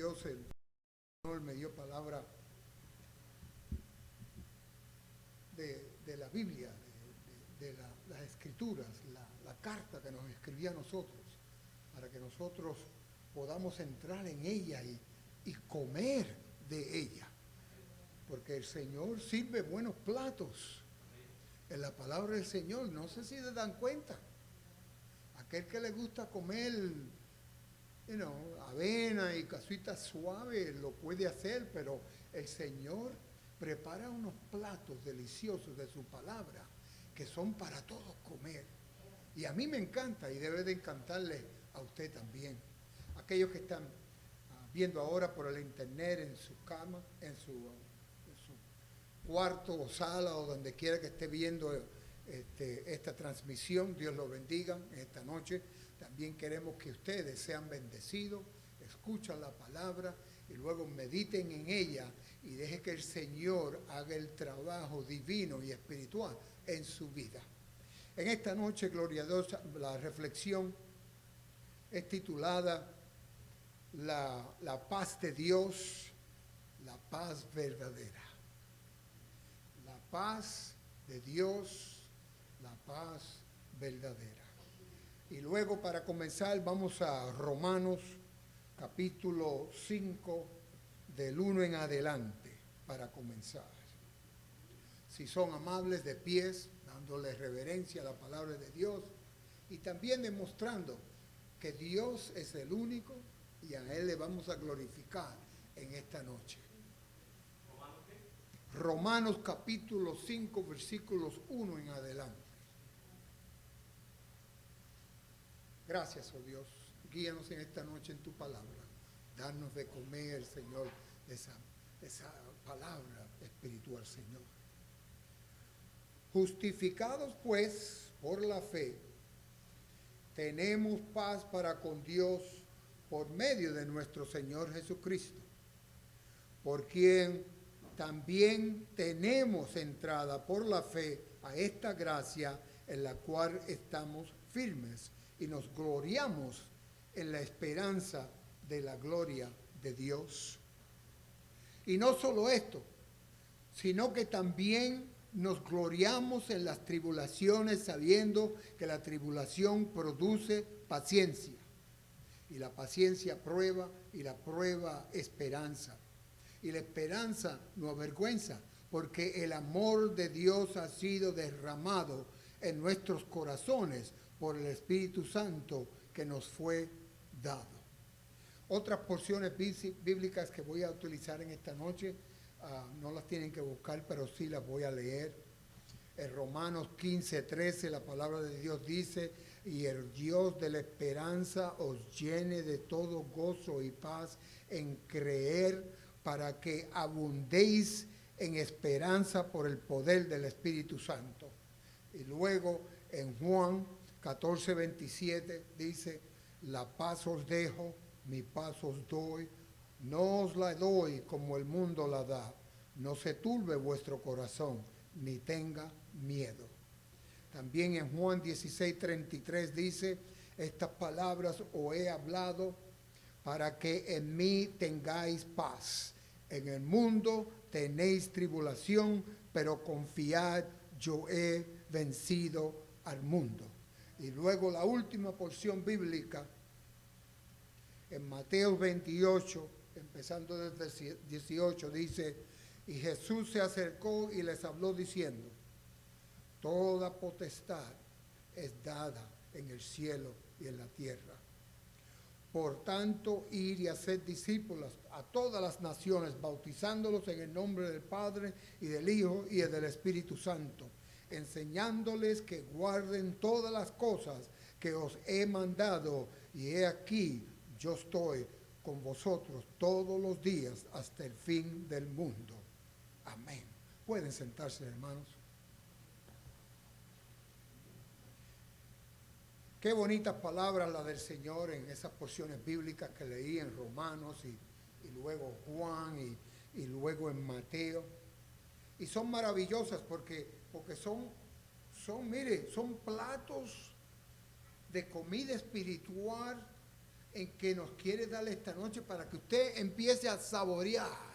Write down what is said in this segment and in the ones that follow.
Dios, el Señor me dio palabra de la Biblia, de las Escrituras, la carta que nos escribía a nosotros, para que nosotros podamos entrar en ella y comer de ella. Porque el Señor sirve buenos platos en la palabra del Señor. No sé si se dan cuenta. Aquel que le gusta comer avena y casitas suaves lo puede hacer, pero el Señor prepara unos platos deliciosos de su palabra que son para todos comer. Y a mí me encanta y debe de encantarle a usted también. Aquellos que están viendo ahora por el internet, en su cama, en su cuarto o sala o donde quiera que esté viendo esta transmisión, Dios los bendiga esta noche. También queremos que ustedes sean bendecidos, escuchen la palabra y luego mediten en ella y deje que el Señor haga el trabajo divino y espiritual en su vida. En esta noche, gloria a Dios, la reflexión es titulada la paz de Dios, la paz verdadera. La paz de Dios, la paz verdadera. Y luego, para comenzar, vamos a Romanos capítulo 5, del 1 en adelante, para comenzar. Si son amables, de pies, dándole reverencia a la palabra de Dios y también demostrando que Dios es el único y a Él le vamos a glorificar en esta noche. Romanos capítulo 5, versículos 1 en adelante. Gracias, oh Dios. Guíanos en esta noche en tu palabra. Danos de comer, Señor, esa palabra espiritual, Señor. Justificados, pues, por la fe, tenemos paz para con Dios por medio de nuestro Señor Jesucristo, por quien también tenemos entrada por la fe a esta gracia en la cual estamos firmes y nos gloriamos en la esperanza de la gloria de Dios. Y no solo esto, sino que también nos gloriamos en las tribulaciones, sabiendo que la tribulación produce paciencia. Y la paciencia prueba, y la prueba esperanza. Y la esperanza no avergüenza, porque el amor de Dios ha sido derramado en nuestros corazones por el Espíritu Santo que nos fue dado. Otras porciones bíblicas que voy a utilizar en esta noche, no las tienen que buscar, pero sí las voy a leer. En Romanos 15:13 la palabra de Dios dice: y el Dios de la esperanza os llene de todo gozo y paz en creer, para que abundéis en esperanza por el poder del Espíritu Santo. Y luego en Juan 14:27 dice: la paz os dejo, mi paz os doy, no os la doy como el mundo la da. No se turbe vuestro corazón, ni tenga miedo. También en Juan 16:33 dice: estas palabras os he hablado para que en mí tengáis paz. En el mundo tenéis tribulación, pero confiad, yo he vencido al mundo. Y luego la última porción bíblica, en Mateo 28, empezando desde 18, dice: y Jesús se acercó y les habló diciendo: toda potestad es dada en el cielo y en la tierra. Por tanto, ir y hacer discípulos a todas las naciones, bautizándolos en el nombre del Padre y del Hijo y del Espíritu Santo, enseñándoles que guarden todas las cosas que os he mandado, y he aquí, yo estoy con vosotros todos los días hasta el fin del mundo. Amén. Pueden sentarse, hermanos. Qué bonitas palabras las del Señor en esas porciones bíblicas que leí en Romanos y luego Juan y luego en Mateo. Y son maravillosas porque son platos de comida espiritual en que nos quiere dar esta noche para que usted empiece a saborear,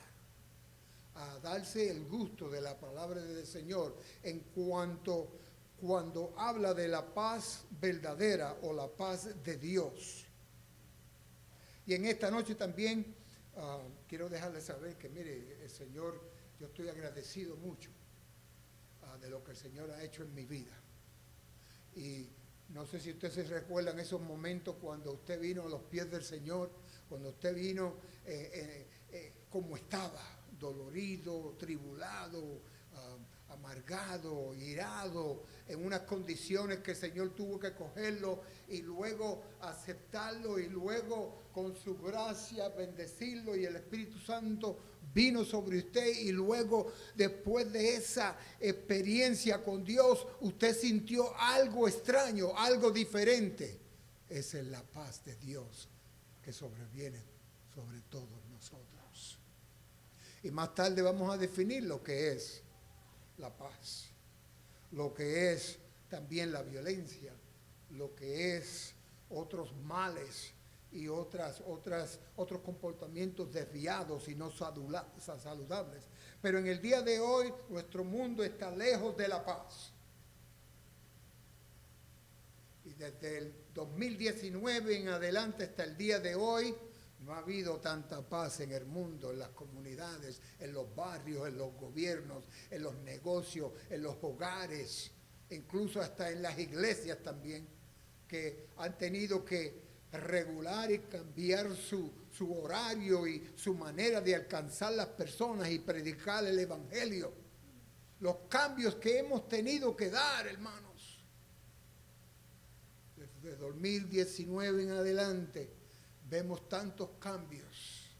a darse el gusto de la palabra del Señor en cuanto cuando habla de la paz verdadera o la paz de Dios. Y en esta noche también quiero dejarles saber que, mire, el Señor, yo estoy agradecido mucho de lo que el Señor ha hecho en mi vida. Y no sé si usted se recuerda en esos momentos cuando usted vino a los pies del Señor, cuando usted vino como estaba, dolorido, tribulado, amargado, irado, en unas condiciones que el Señor tuvo que cogerlo y luego aceptarlo y luego con su gracia bendecirlo, y el Espíritu Santo vino sobre usted, y luego después de esa experiencia con Dios usted sintió algo extraño, algo diferente. Esa es la paz de Dios que sobreviene sobre todos nosotros. Y más tarde vamos a definir lo que es la paz, lo que es también la violencia, lo que es otros males y otros comportamientos desviados y no saludables. Pero en el día de hoy nuestro mundo está lejos de la paz. Y desde el 2019 en adelante hasta el día de hoy no ha habido tanta paz en el mundo, en las comunidades, en los barrios, en los gobiernos, en los negocios, en los hogares, incluso hasta en las iglesias también, que han tenido que regular y cambiar su horario y su manera de alcanzar las personas y predicar el evangelio. Los cambios que hemos tenido que dar, hermanos, desde 2019 en adelante, vemos tantos cambios.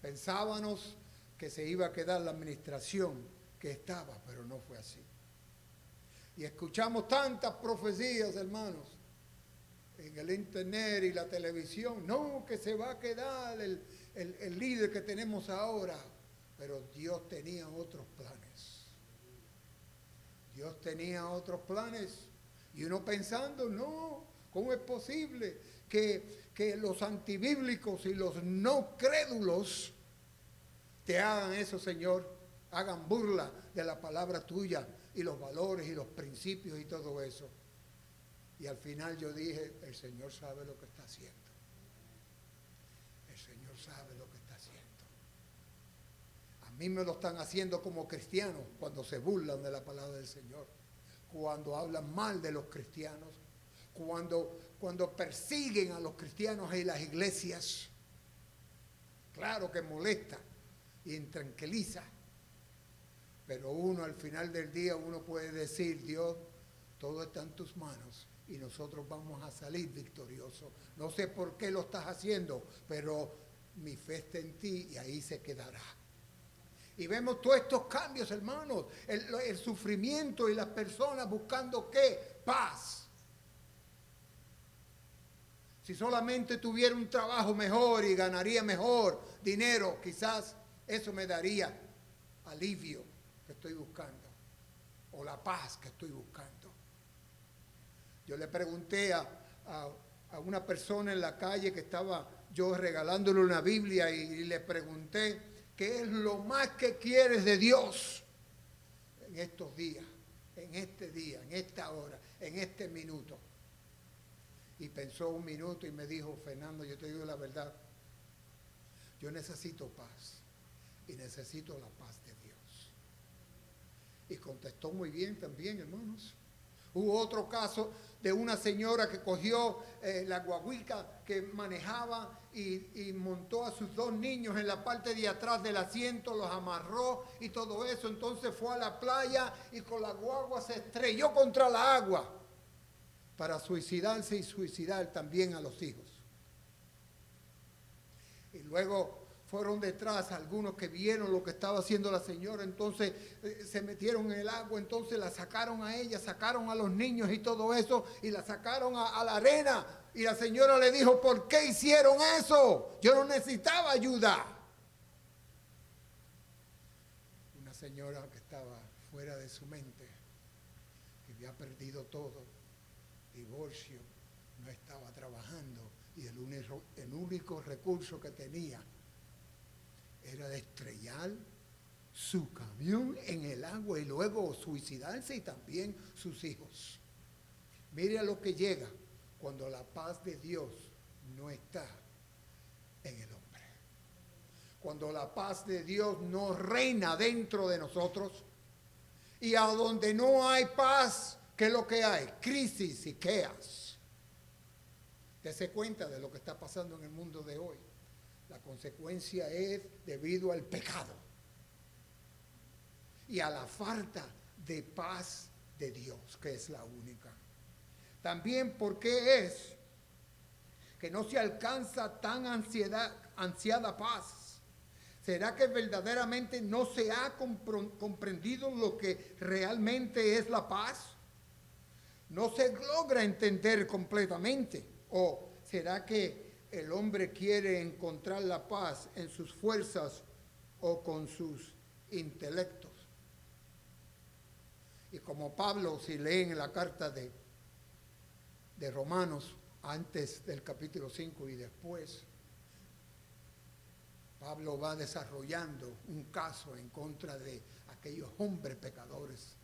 Pensábamos que se iba a quedar la administración que estaba, pero no fue así. Y escuchamos tantas profecías, hermanos, en el internet y la televisión. No, que se va a quedar el líder que tenemos ahora. Pero Dios tenía otros planes. Dios tenía otros planes. Y uno pensando, no, ¿cómo es posible que los antibíblicos y los no crédulos te hagan eso, Señor? Hagan burla de la palabra tuya y los valores y los principios y todo eso. Y al final yo dije, el Señor sabe lo que está haciendo. El Señor sabe lo que está haciendo. A mí me lo están haciendo como cristianos cuando se burlan de la palabra del Señor, cuando hablan mal de los cristianos, cuando persiguen a los cristianos en las iglesias. Claro que molesta y intranquiliza, pero uno al final del día uno puede decir, Dios, todo está en tus manos y nosotros vamos a salir victoriosos. No sé por qué lo estás haciendo, pero mi fe está en ti y ahí se quedará. Y vemos todos estos cambios, hermanos, el sufrimiento y las personas buscando ¿qué? Paz. Si solamente tuviera un trabajo mejor y ganaría mejor dinero, quizás eso me daría alivio que estoy buscando, o la paz que estoy buscando. Yo le pregunté a una persona en la calle que estaba yo regalándole una Biblia y le pregunté, ¿qué es lo más que quieres de Dios en estos días, en este día, en esta hora, en este minuto? Y pensó un minuto y me dijo, Fernando, yo te digo la verdad, yo necesito paz y necesito la paz de Dios. Y contestó muy bien también, hermanos. Hubo otro caso de una señora que cogió la guaguica que manejaba y montó a sus 2 niños en la parte de atrás del asiento, los amarró y todo eso. Entonces fue a la playa y con la guagua se estrelló contra la agua para suicidarse y suicidar también a los hijos. Y luego fueron detrás algunos que vieron lo que estaba haciendo la señora, entonces se metieron en el agua, entonces la sacaron a ella, sacaron a los niños y todo eso, y la sacaron a la arena. Y la señora le dijo, ¿por qué hicieron eso? Yo no necesitaba ayuda. Una señora que estaba fuera de su mente, que había perdido todo, divorcio, no estaba trabajando Y el único recurso que tenía era de estrellar su camión en el agua y luego suicidarse y también sus hijos. Mire a lo que llega cuando la paz de Dios no está en el hombre. Cuando la paz de Dios no reina dentro de nosotros, y a donde no hay paz, ¿qué es lo que hay? Crisis y caos. Dese cuenta de lo que está pasando en el mundo de hoy. La consecuencia es debido al pecado y a la falta de paz de Dios, que es la única. También, ¿por qué es que no se alcanza tan ansiada paz? ¿Será que verdaderamente no se ha comprendido lo que realmente es la paz? No se logra entender completamente. ¿O será que el hombre quiere encontrar la paz en sus fuerzas o con sus intelectos? Y como Pablo, si leen la carta de Romanos, antes del capítulo 5 y después, Pablo va desarrollando un caso en contra de aquellos hombres pecadores.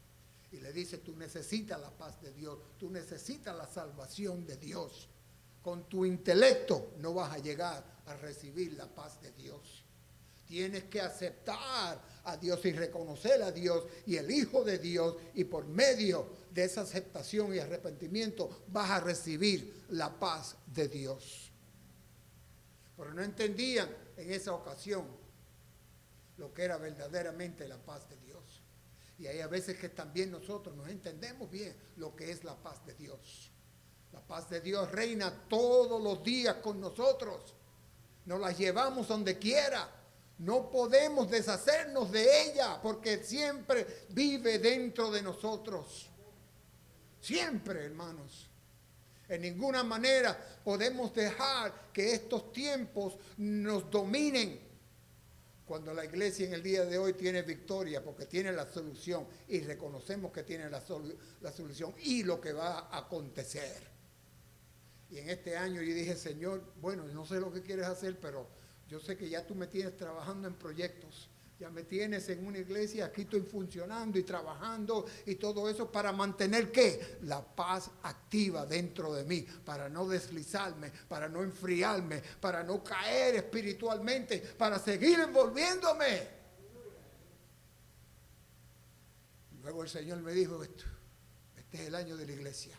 Y le dice, tú necesitas la paz de Dios, tú necesitas la salvación de Dios. Con tu intelecto no vas a llegar a recibir la paz de Dios. Tienes que aceptar a Dios y reconocer a Dios y el Hijo de Dios, y por medio de esa aceptación y arrepentimiento vas a recibir la paz de Dios. Pero no entendían en esa ocasión lo que era verdaderamente la paz de Dios. Y hay a veces que también nosotros no entendemos bien lo que es la paz de Dios. La paz de Dios reina todos los días con nosotros. Nos la llevamos donde quiera. No podemos deshacernos de ella porque siempre vive dentro de nosotros. Siempre, hermanos. En ninguna manera podemos dejar que estos tiempos nos dominen. Cuando la iglesia en el día de hoy tiene victoria porque tiene la solución y reconocemos que tiene la solución y lo que va a acontecer. Y en este año yo dije, Señor, bueno, no sé lo que quieres hacer, pero yo sé que ya tú me tienes trabajando en proyectos. Ya me tienes en una iglesia, aquí estoy funcionando y trabajando y todo eso para mantener, ¿qué? La paz activa dentro de mí, para no deslizarme, para no enfriarme, para no caer espiritualmente, para seguir envolviéndome. Luego el Señor me dijo, este es el año de la iglesia.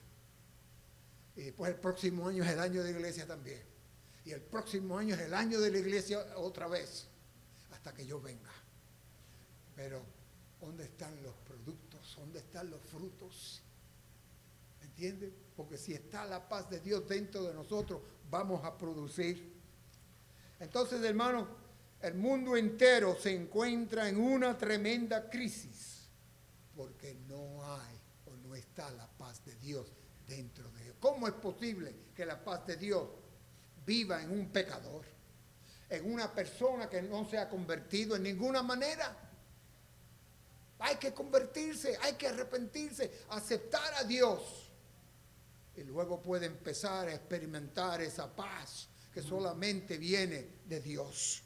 Y después el próximo año es el año de la iglesia también. Y el próximo año es el año de la iglesia otra vez, hasta que yo venga. Pero, ¿dónde están los productos? ¿Dónde están los frutos? ¿Entienden? Porque si está la paz de Dios dentro de nosotros, vamos a producir. Entonces, hermanos, el mundo entero se encuentra en una tremenda crisis porque no hay o no está la paz de Dios dentro de ellos. ¿Cómo es posible que la paz de Dios viva en un pecador? En una persona que no se ha convertido en ninguna manera. Hay que convertirse, hay que arrepentirse, aceptar a Dios. Y luego puede empezar a experimentar esa paz que solamente viene de Dios.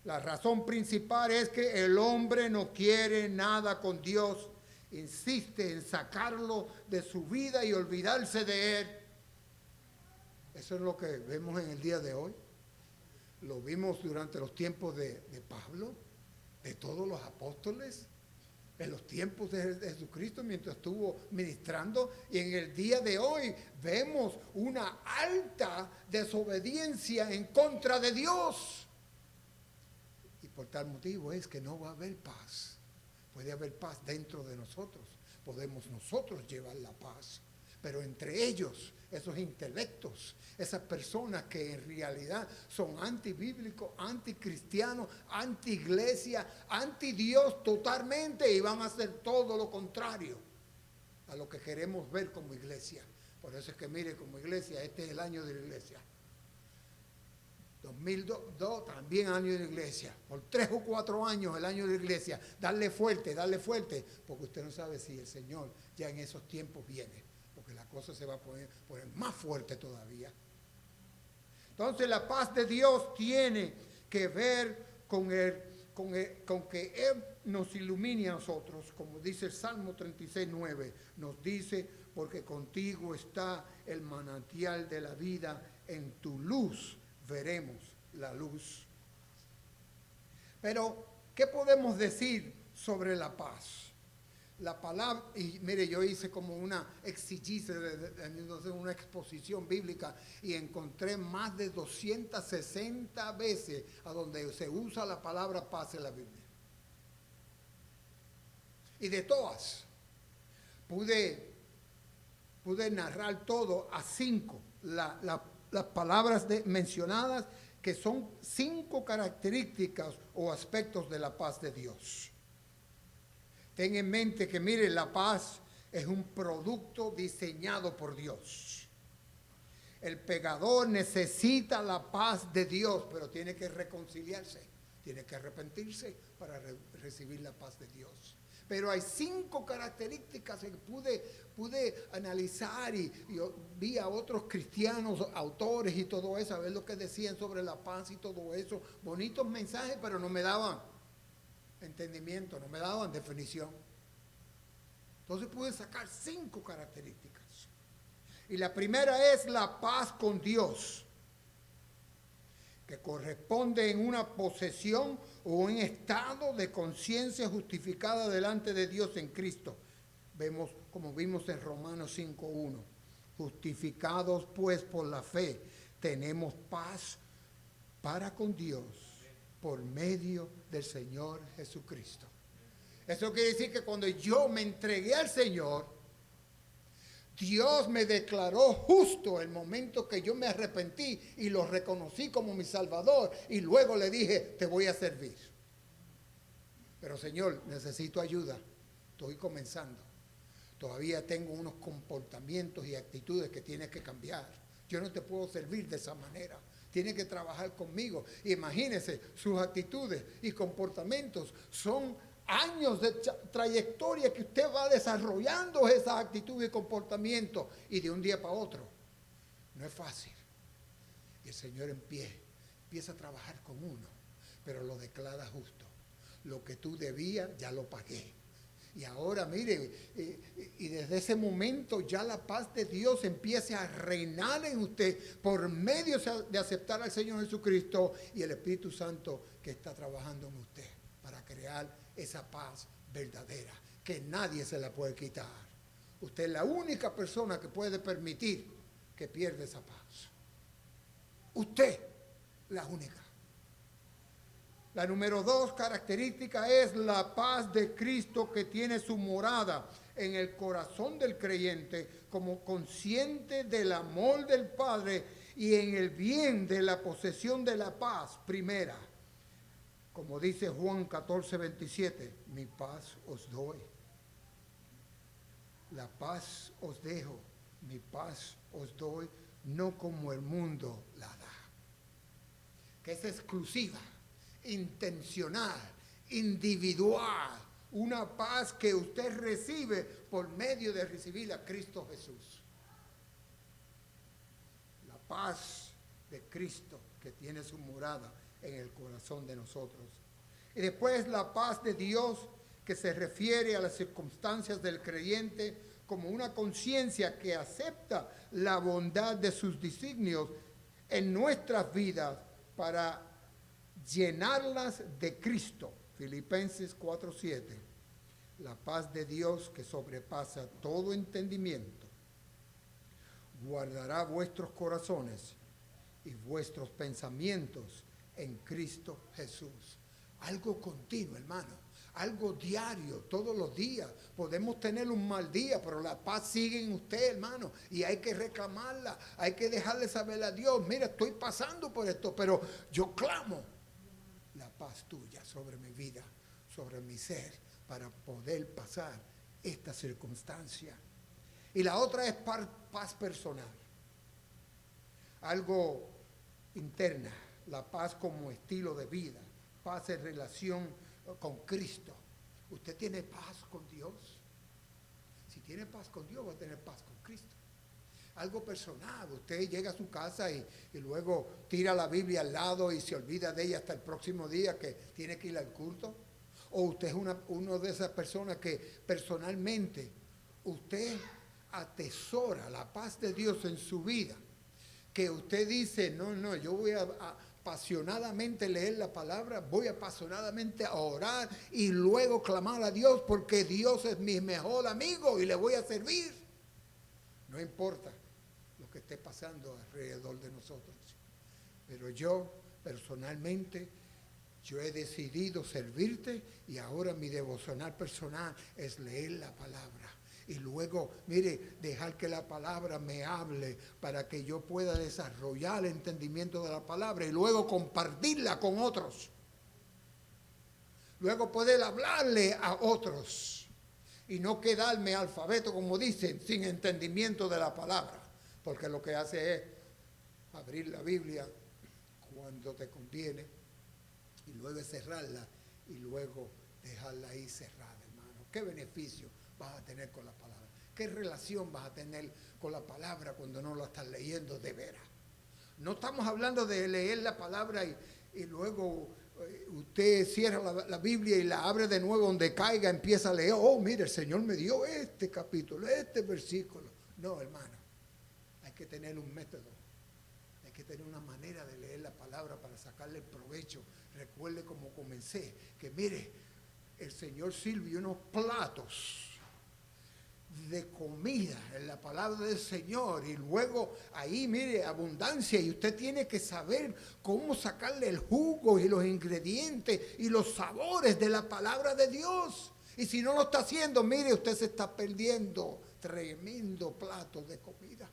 La razón principal es que el hombre no quiere nada con Dios. Insiste en sacarlo de su vida y olvidarse de él. Eso es lo que vemos en el día de hoy. Lo vimos durante los tiempos de Pablo, de todos los apóstoles, en los tiempos de Jesucristo mientras estuvo ministrando, y en el día de hoy vemos una alta desobediencia en contra de Dios. Y por tal motivo es que no va a haber paz. Puede haber paz dentro de nosotros, podemos nosotros llevar la paz, pero entre ellos, esos intelectos, esas personas que en realidad son antibíblicos, anticristianos, anti-iglesia, anti-Dios totalmente, y van a hacer todo lo contrario a lo que queremos ver como iglesia. Por eso es que mire, como iglesia, este es el año de la iglesia. 2002 también año de la iglesia. Por 3 o 4 años el año de la iglesia. Darle fuerte, porque usted no sabe si el Señor ya en esos tiempos viene. Porque la cosa se va a poner más fuerte todavía. Entonces la paz de Dios tiene que ver con que Él nos ilumine a nosotros, como dice el Salmo 36:9, nos dice, porque contigo está el manantial de la vida, en tu luz veremos la luz. Pero, ¿qué podemos decir sobre la paz? La palabra, y mire, yo hice como una exegesis, una exposición bíblica, y encontré más de 260 veces a donde se usa la palabra paz en la Biblia. Y de todas, pude narrar todo a 5, las palabras mencionadas, que son 5 características o aspectos de la paz de Dios. Ten en mente que, mire, la paz es un producto diseñado por Dios. El pecador necesita la paz de Dios, pero tiene que reconciliarse, tiene que arrepentirse para recibir la paz de Dios. Pero hay 5 características que pude analizar y yo vi a otros cristianos, autores y todo eso, a ver lo que decían sobre la paz y todo eso. Bonitos mensajes, pero no me daban entendimiento, no me daban definición. Entonces pude sacar 5 características. Y la primera es la paz con Dios, que corresponde en una posesión o un estado de conciencia justificada delante de Dios en Cristo. Vemos, como vimos en Romanos 5:1, justificados pues por la fe, tenemos paz para con Dios por medio del Señor Jesucristo. Eso quiere decir que cuando yo me entregué al Señor, Dios me declaró justo el momento que yo me arrepentí y lo reconocí como mi Salvador, y luego le dije, te voy a servir. Pero Señor, necesito ayuda, estoy comenzando. Todavía tengo unos comportamientos y actitudes que tienes que cambiar. Yo no te puedo servir de esa manera. Tiene que trabajar conmigo. Imagínense, sus actitudes y comportamientos son años de trayectoria que usted va desarrollando esas actitudes y comportamientos, y de un día para otro. No es fácil. Y el Señor empieza a trabajar con uno, pero lo declara justo. Lo que tú debías, ya lo pagué. Y ahora, mire, y desde ese momento ya la paz de Dios empieza a reinar en usted por medio de aceptar al Señor Jesucristo y el Espíritu Santo que está trabajando en usted para crear esa paz verdadera, que nadie se la puede quitar. Usted es la única persona que puede permitir que pierda esa paz. Usted, la única. La número 2 característica es la paz de Cristo, que tiene su morada en el corazón del creyente como consciente del amor del Padre y en el bien de la posesión de la paz primera. Como dice Juan 14:27, mi paz os doy. La paz os dejo, mi paz os doy, no como el mundo la da. Que es exclusiva, intencional, individual, una paz que usted recibe por medio de recibir a Cristo Jesús. La paz de Cristo que tiene su morada en el corazón de nosotros. Y después la paz de Dios, que se refiere a las circunstancias del creyente como una conciencia que acepta la bondad de sus designios en nuestras vidas para llenarlas de Cristo. Filipenses 4:7. La paz de Dios, que sobrepasa todo entendimiento, guardará vuestros corazones y vuestros pensamientos en Cristo Jesús. Algo continuo, hermano, algo diario, todos los días. Podemos tener un mal día, pero la paz sigue en usted, hermano, y hay que reclamarla, hay que dejarle saber a Dios, mira, estoy pasando por esto, pero yo clamo la paz tuya sobre mi vida, sobre mi ser, para poder pasar esta circunstancia. Y la otra es paz personal, algo interna, la paz como estilo de vida, paz en relación con Cristo. ¿Usted tiene paz con Dios? Si tiene paz con Dios, va a tener paz con Cristo. Algo personal. Usted llega a su casa y luego tira la Biblia al lado y se olvida de ella hasta el próximo día que tiene que ir al culto. O usted es una de esas personas que personalmente usted atesora la paz de Dios en su vida. Que usted dice, no, yo voy a apasionadamente leer la palabra, voy apasionadamente a orar y luego clamar a Dios porque Dios es mi mejor amigo y le voy a servir. No importa lo que esté pasando alrededor de nosotros. Pero yo personalmente, yo he decidido servirte y ahora mi devocional personal es leer la palabra. Y luego, mire, dejar que la palabra me hable para que yo pueda desarrollar el entendimiento de la palabra y luego compartirla con otros. Luego poder hablarle a otros y no quedarme alfabeto, como dicen, sin entendimiento de la palabra. Porque lo que hace es abrir la Biblia cuando te conviene y luego cerrarla y luego dejarla ahí cerrada, hermano. ¿Qué beneficio vas a tener con la palabra? ¿Qué relación vas a tener con la palabra cuando no la estás leyendo de veras? No estamos hablando de leer la palabra y luego usted cierra la Biblia y la abre de nuevo donde caiga, empieza a leer. Oh, mire, el Señor me dio este capítulo, este versículo. No, hermano, hay que tener un método. Hay que tener una manera de leer la palabra para sacarle el provecho. Recuerde como comencé, que mire, el Señor sirve unos platos de comida en la palabra del Señor y luego ahí mire abundancia y usted tiene que saber cómo sacarle el jugo y los ingredientes y los sabores de la palabra de Dios. Y si no lo está haciendo, mire, usted se está perdiendo tremendo plato de comida.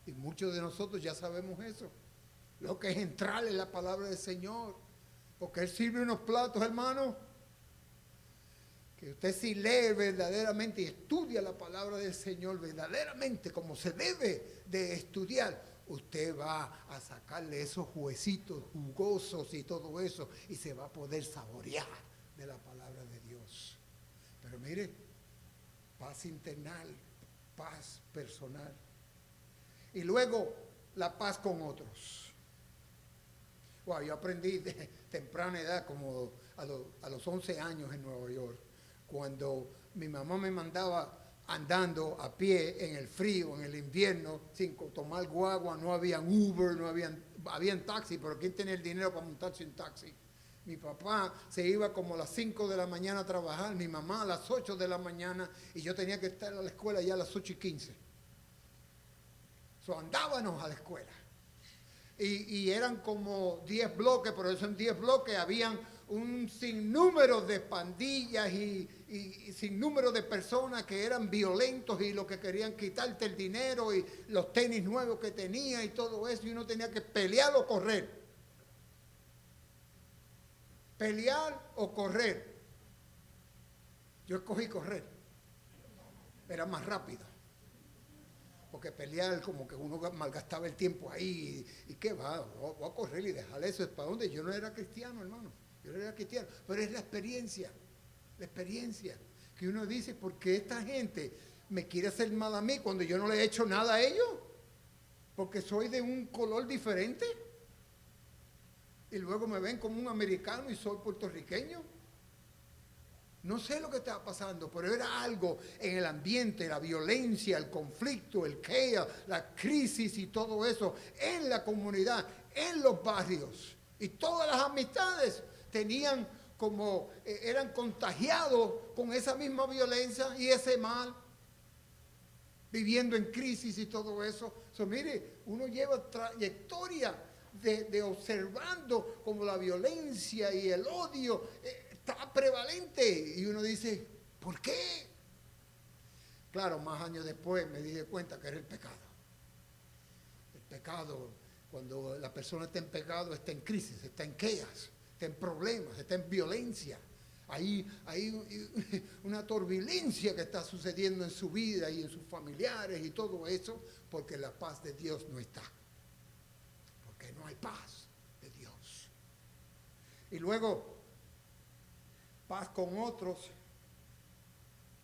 Y muchos de nosotros ya sabemos eso, lo que es entrar en la palabra del Señor, porque Él sirve unos platos, hermano, que usted si lee verdaderamente y estudia la palabra del Señor verdaderamente como se debe de estudiar, usted va a sacarle esos huesitos jugosos y todo eso y se va a poder saborear de la palabra de Dios. Pero mire, paz internal, paz personal. Y luego, la paz con otros. Wow, yo aprendí de temprana edad, como a los 11 años en Nueva York, cuando mi mamá me mandaba andando a pie en el frío, en el invierno, sin tomar guagua, no habían Uber, habían taxi, pero ¿quién tenía el dinero para montarse en taxi? Mi papá se iba como a las 5 de la mañana a trabajar, mi mamá a las 8 de la mañana, y yo tenía que estar a la escuela ya a las 8:15. Andábamos a la escuela. Y eran como 10 bloques, pero esos 10 bloques habían un sinnúmero de pandillas y sinnúmero de personas que eran violentos y lo que querían quitarte el dinero y los tenis nuevos que tenía y todo eso, y uno tenía que pelear o correr. Pelear o correr. Yo escogí correr. Era más rápido. Porque pelear como que uno malgastaba el tiempo ahí y qué va, voy a correr y dejar eso. ¿Es para dónde? Yo no era cristiano, hermano. Yo no era cristiano, pero es la experiencia que uno dice, ¿por qué esta gente me quiere hacer mal a mí cuando yo no le he hecho nada a ellos? Porque soy de un color diferente y luego me ven como un americano y soy puertorriqueño. No sé lo que estaba pasando, pero era algo en el ambiente, la violencia, el conflicto, el caos, la crisis y todo eso en la comunidad, en los barrios. Y todas las amistades tenían como, eran contagiados con esa misma violencia y ese mal, viviendo en crisis y todo eso. Mire, uno lleva trayectoria de observando como la violencia y el odio está prevalente y uno dice, ¿por qué? Claro, más años después me di cuenta que era el pecado. El pecado, cuando la persona está en pecado, está en crisis, está en chaos, está en problemas, está en violencia. Hay una turbulencia que está sucediendo en su vida y en sus familiares y todo eso, porque la paz de Dios no está. Porque no hay paz de Dios. Y luego, paz con otros,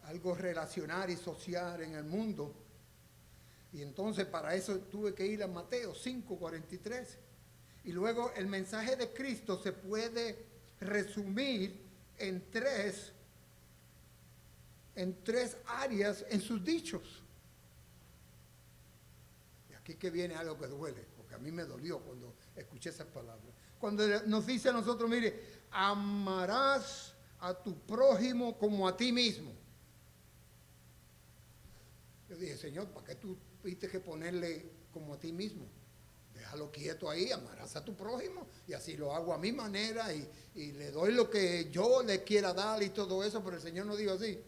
algo relacional y social en el mundo, Y entonces para eso tuve que ir a Mateo 5:43. Y luego el mensaje de Cristo se puede resumir en tres áreas en sus dichos. Y aquí que viene algo que duele, porque a mí me dolió cuando escuché esas palabras. Cuando nos dice a nosotros, mire, amarás a tu prójimo como a ti mismo. Yo dije, Señor, ¿para qué tú tuviste que ponerle como a ti mismo? Déjalo quieto ahí, amarás a tu prójimo, y así lo hago a mi manera y le doy lo que yo le quiera dar y todo eso, pero el Señor no dijo así.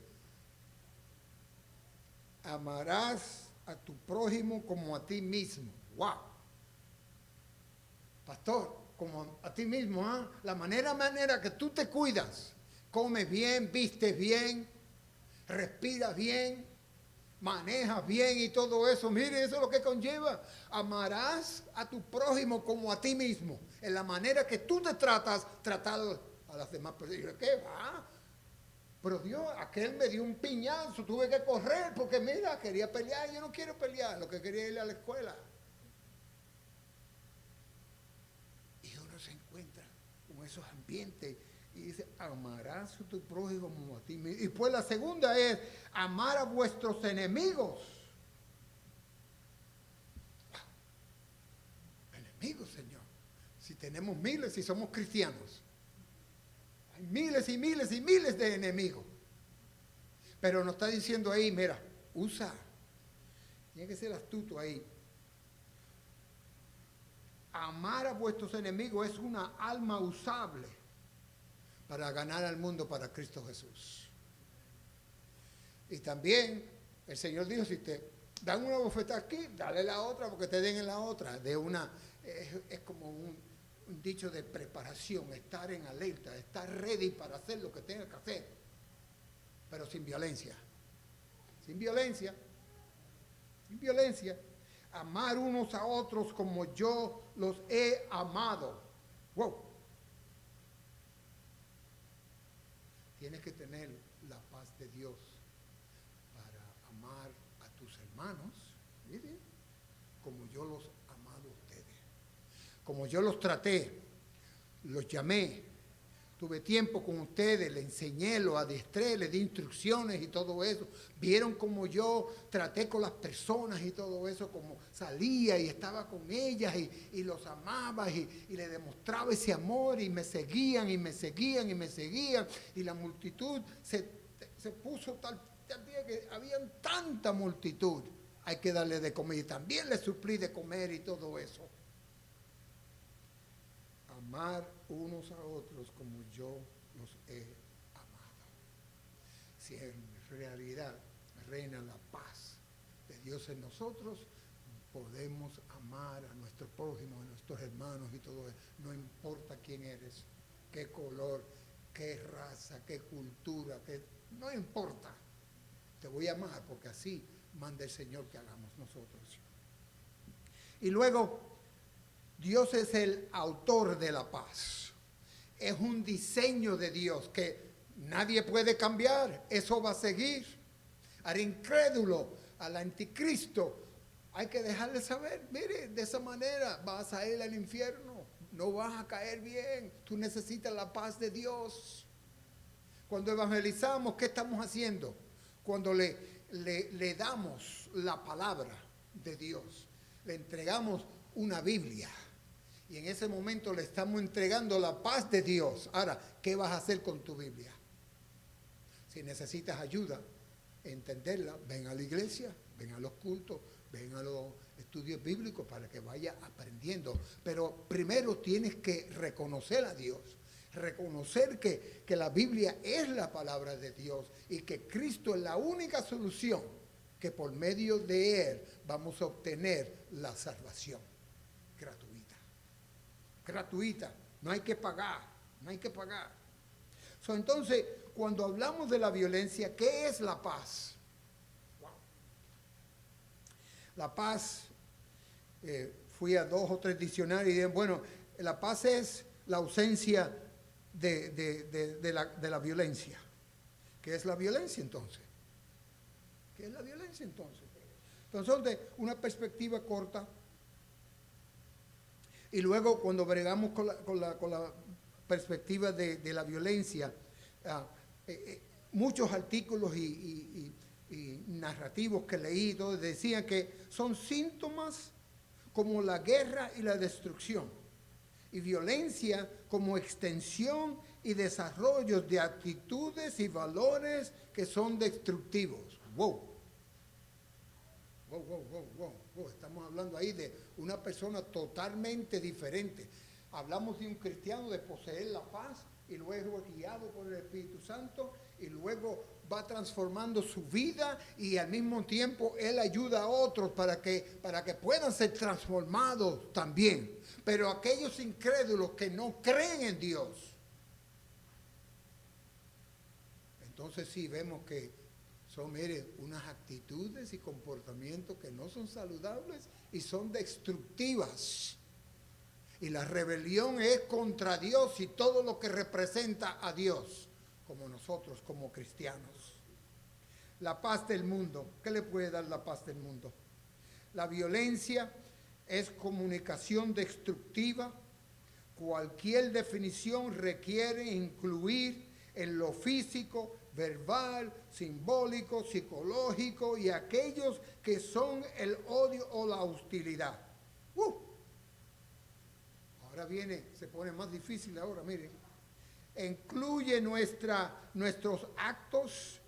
Amarás a tu prójimo como a ti mismo. ¡Wow! Pastor, como a ti mismo, ¿ah? La manera que tú te cuidas, comes bien, vistes bien, respiras bien, manejas bien y todo eso. Mire, eso es lo que conlleva. Amarás a tu prójimo como a ti mismo. En la manera que tú te tratas, tratar a las demás personas. ¿Qué va? Pero Dios, aquel me dio un piñazo, tuve que correr porque mira, quería pelear. Yo no quiero pelear, lo que quería ir a la escuela. Y uno se encuentra con esos ambientes y dice, amarás a tu prójimo como a ti mismo. Y pues la segunda es, amar a vuestros enemigos. Enemigos, Señor. Si tenemos miles, si somos cristianos. Hay miles y miles y miles de enemigos. Pero nos está diciendo ahí, mira, usa. Tiene que ser astuto ahí. Amar a vuestros enemigos es una alma usable para ganar al mundo para Cristo Jesús. Y también el Señor dijo, si te dan una bofetada aquí, dale la otra porque te den en la otra. Es como un dicho de preparación, estar en alerta, estar ready para hacer lo que tenga que hacer, pero sin violencia. Sin violencia. Sin violencia. Amar unos a otros como yo los he amado. Wow. Tienes que tener la paz de Dios para amar a tus hermanos, ¿sí? Como yo los he amado a ustedes. Como yo los traté, los llamé, tuve tiempo con ustedes, les enseñé, los adiestré, les di instrucciones y todo eso. Vieron como yo traté con las personas y todo eso, como salía y estaba con ellas y los amaba y les demostraba ese amor y me seguían y me seguían y me seguían. Y la multitud se puso tal día que habían tanta multitud. Hay que darle de comer y también les suplí de comer y todo eso. Amar unos a otros como yo los he amado. Si en realidad reina la paz de Dios en nosotros, podemos amar a nuestros prójimos, a nuestros hermanos y todo eso. No importa quién eres, qué color, qué raza, qué cultura, no importa. Te voy a amar porque así manda el Señor que hagamos nosotros. Y luego, Dios es el autor de la paz. Es un diseño de Dios que nadie puede cambiar. Eso va a seguir. Al incrédulo, al anticristo, hay que dejarle saber, mire, de esa manera vas a ir al infierno. No vas a caer bien. Tú necesitas la paz de Dios. Cuando evangelizamos, ¿qué estamos haciendo? Cuando le damos la palabra de Dios, le entregamos una Biblia. Y en ese momento le estamos entregando la paz de Dios. Ahora, ¿qué vas a hacer con tu Biblia? Si necesitas ayuda, entenderla, ven a la iglesia, ven a los cultos, ven a los estudios bíblicos para que vayas aprendiendo. Pero primero tienes que reconocer a Dios, reconocer que la Biblia es la palabra de Dios y que Cristo es la única solución, que por medio de Él vamos a obtener la salvación gratuita. Gratuita, no hay que pagar, no hay que pagar. Entonces, cuando hablamos de la violencia, ¿qué es la paz? Wow. La paz, fui a 2 o 3 diccionarios y dije, bueno, la paz es la ausencia de la violencia. ¿Qué es la violencia entonces? ¿Qué es la violencia entonces? Entonces son de una perspectiva corta. Y luego cuando bregamos con la perspectiva de la violencia, muchos artículos y narrativos que leí decían que son síntomas como la guerra y la destrucción, y violencia como extensión y desarrollo de actitudes y valores que son destructivos. Wow. Estamos hablando ahí de una persona totalmente diferente. Hablamos de un cristiano de poseer la paz y luego guiado por el Espíritu Santo y luego va transformando su vida y al mismo tiempo él ayuda a otros para que puedan ser transformados también. Pero aquellos incrédulos que no creen en Dios, entonces sí vemos que son, mire, unas actitudes y comportamientos que no son saludables y son destructivas. Y la rebelión es contra Dios y todo lo que representa a Dios, como nosotros, como cristianos. La paz del mundo. ¿Qué le puede dar la paz del mundo? La violencia es comunicación destructiva. Cualquier definición requiere incluir en lo físico, verbal, simbólico, psicológico y aquellos que son el odio o la hostilidad. Ahora se pone más difícil ahora, miren. Incluye nuestros actos,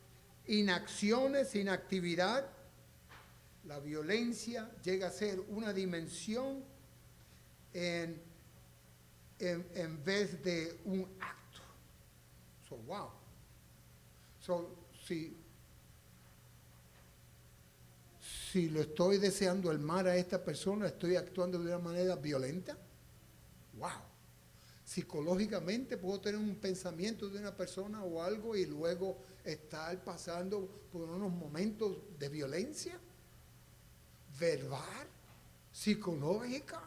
inacciones, inactividad. La violencia llega a ser una dimensión en vez de un acto. So, wow. Si le estoy deseando el mal a esta persona, estoy actuando de una manera violenta. Wow. Psicológicamente puedo tener un pensamiento de una persona o algo y luego estar pasando por unos momentos de violencia verbal, psicológica.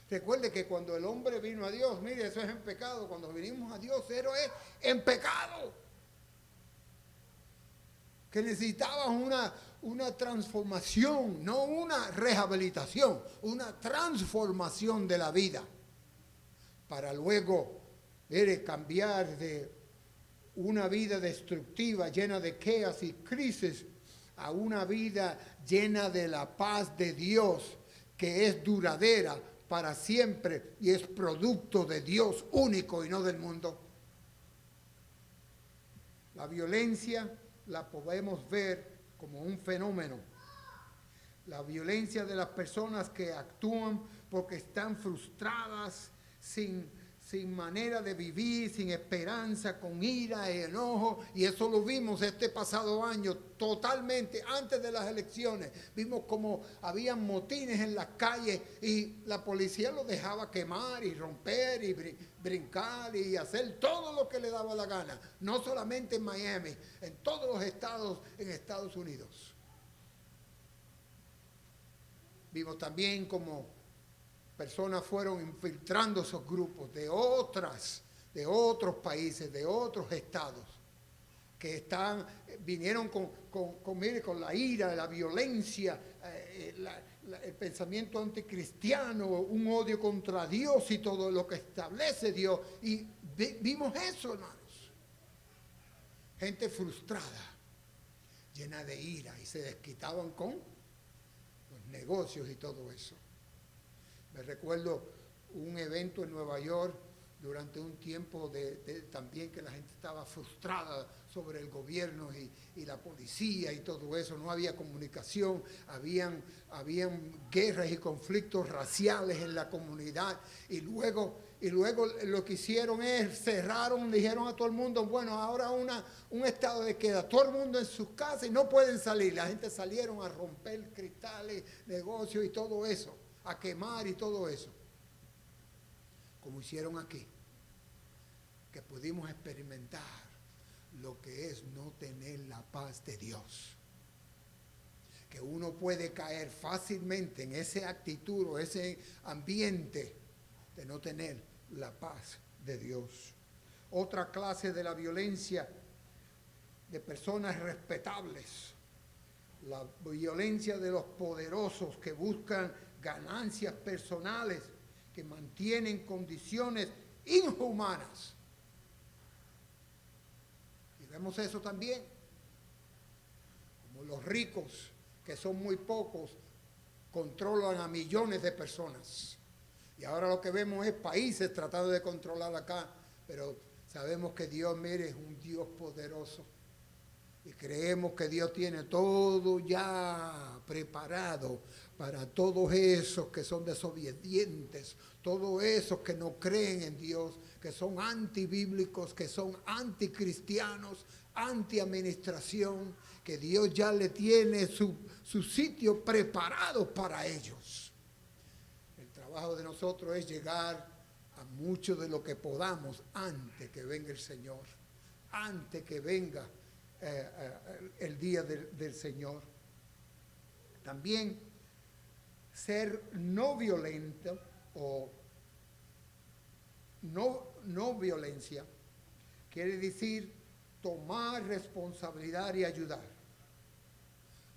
Recuerde que cuando el hombre vino a Dios, mire, eso es en pecado. Cuando vinimos a Dios, eso es en pecado. Que necesitaba una transformación, no una rehabilitación, una transformación de la vida. Para luego cambiar de una vida destructiva, llena de quejas y crisis, a una vida llena de la paz de Dios, que es duradera para siempre y es producto de Dios único y no del mundo. La violencia la podemos ver como un fenómeno. La violencia de las personas que actúan porque están frustradas, sin manera de vivir, sin esperanza, con ira y enojo. Y eso lo vimos este pasado año totalmente, antes de las elecciones. Vimos como habían motines en las calles y la policía los dejaba quemar y romper y brincar y hacer todo lo que le daba la gana. No solamente en Miami, en todos los estados en Estados Unidos. Vimos también como personas fueron infiltrando esos grupos de otros países, de otros estados, que vinieron con la ira, la violencia, el pensamiento anticristiano, un odio contra Dios y todo lo que establece Dios. Y vimos eso, hermanos. Gente frustrada, llena de ira, y se desquitaban con los negocios y todo eso. Me recuerdo un evento en Nueva York durante un tiempo también que la gente estaba frustrada sobre el gobierno y la policía y todo eso. No había comunicación, habían guerras y conflictos raciales en la comunidad y luego lo que hicieron es cerraron, dijeron a todo el mundo, bueno, ahora un estado de queda, todo el mundo en sus casas y no pueden salir. La gente salieron a romper cristales, negocios y todo eso, a quemar y todo eso, como hicieron aquí, que pudimos experimentar lo que es no tener la paz de Dios, que uno puede caer fácilmente en esa actitud o ese ambiente de no tener la paz de Dios. Otra clase de la violencia de personas respetables la violencia de los poderosos que buscan ganancias personales, que mantienen condiciones inhumanas. Y vemos eso también, como los ricos, que son muy pocos, controlan a millones de personas. Y ahora lo que vemos es países tratando de controlar acá, pero sabemos que Dios, mire, es un Dios poderoso. Y creemos que Dios tiene todo ya preparado para todos esos que son desobedientes, todos esos que no creen en Dios, que son antibíblicos, que son anticristianos, antiadministración, que Dios ya le tiene su sitio preparado para ellos. El trabajo de nosotros es llegar a mucho de lo que podamos antes que venga el Señor, antes que venga el día del Señor. También ser no violento o no violencia quiere decir tomar responsabilidad y ayudar.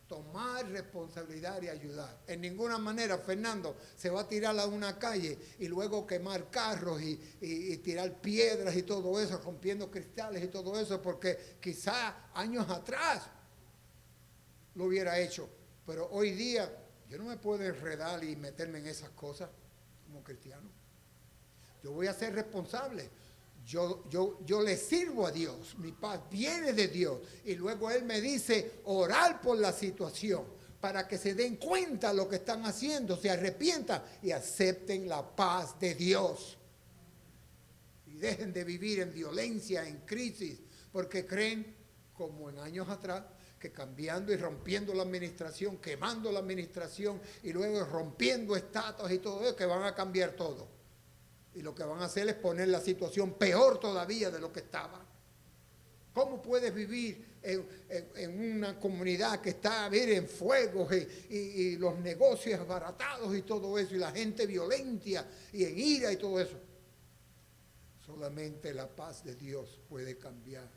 Tomar responsabilidad y ayudar. En ninguna manera Fernando se va a tirar a una calle y luego quemar carros y tirar piedras y todo eso, rompiendo cristales y todo eso, porque quizá años atrás lo hubiera hecho. Pero hoy día yo no me puedo enredar y meterme en esas cosas como cristiano. Yo voy a ser responsable. Yo le sirvo a Dios, mi paz viene de Dios, y luego Él me dice orar por la situación para que se den cuenta de lo que están haciendo, se arrepientan y acepten la paz de Dios y dejen de vivir en violencia, en crisis, porque creen, como en años atrás, que cambiando y rompiendo la administración, quemando la administración y luego rompiendo estatuas y todo eso, que van a cambiar todo. Y lo que van a hacer es poner la situación peor todavía de lo que estaba. ¿Cómo puedes vivir en una comunidad que está, mire, en fuegos y los negocios abaratados y todo eso, y la gente violenta y en ira y todo eso? Solamente la paz de Dios puede cambiar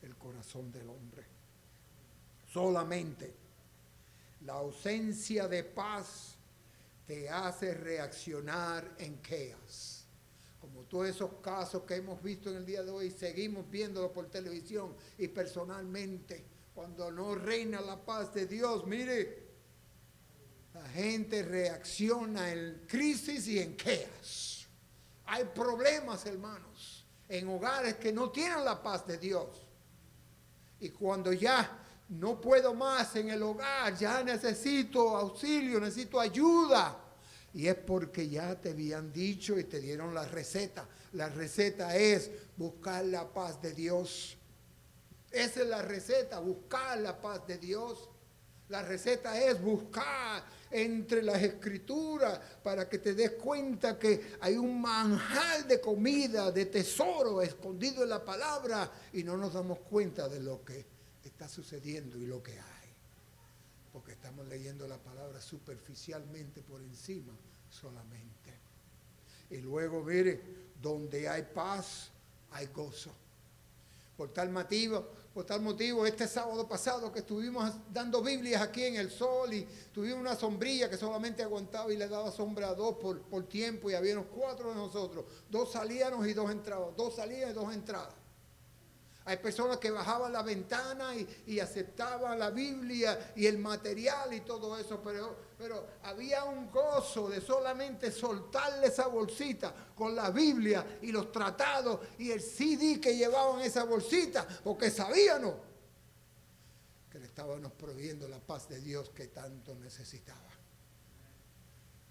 el corazón del hombre. Solamente la ausencia de paz te hace reaccionar en caos. Como todos esos casos que hemos visto en el día de hoy, seguimos viéndolo por televisión y personalmente. Cuando no reina la paz de Dios, mire, la gente reacciona en crisis y en caos. Hay problemas, hermanos, en hogares que no tienen la paz de Dios. Y cuando ya no puedo más en el hogar, ya necesito auxilio, necesito ayuda. Y es porque ya te habían dicho y te dieron la receta. La receta es buscar la paz de Dios. Esa es la receta, buscar la paz de Dios. La receta es buscar entre las escrituras para que te des cuenta que hay un manjar de comida, de tesoro escondido en la palabra y no nos damos cuenta de lo que está sucediendo y lo que hay. Porque estamos leyendo la palabra superficialmente por encima solamente. Y luego, mire, donde hay paz, hay gozo. Por tal motivo, este sábado pasado que estuvimos dando Biblias aquí en el sol y tuvimos una sombrilla que solamente aguantaba y le daba sombra a dos por tiempo, y habíamos 4 de nosotros. 2 salíamos y 2 entraban. 2 salían y 2 entraban. Hay personas que bajaban la ventana y aceptaban la Biblia y el material y todo eso, pero había un gozo de solamente soltarle esa bolsita con la Biblia y los tratados y el CD que llevaban esa bolsita, porque sabíamos que le estábamos proveyendo la paz de Dios que tanto necesitaba.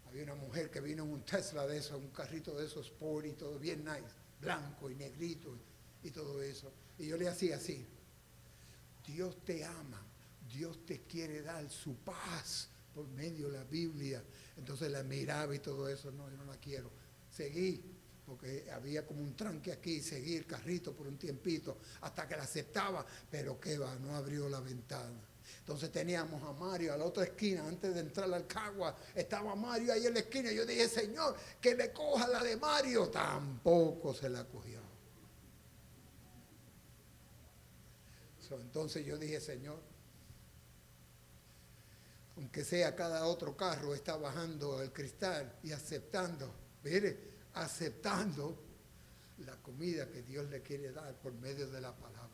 Había una mujer que vino en un Tesla de esos, un carrito de esos sport y todo bien nice, blanco y negrito y todo eso. Y yo le hacía así: Dios te ama, Dios te quiere dar su paz por medio de la Biblia. Entonces la miraba y todo eso. No, yo no la quiero. Seguí, porque había como un tranque aquí, seguí el carrito por un tiempito hasta que la aceptaba, pero qué va, no abrió la ventana. Entonces teníamos a Mario a la otra esquina, antes de entrar al Cagua, estaba Mario ahí en la esquina. Yo dije: Señor, que le coja la de Mario. Tampoco se la cogió. Entonces yo dije: Señor, aunque sea cada otro carro, está bajando el cristal y aceptando, mire, aceptando la comida que Dios le quiere dar por medio de la palabra.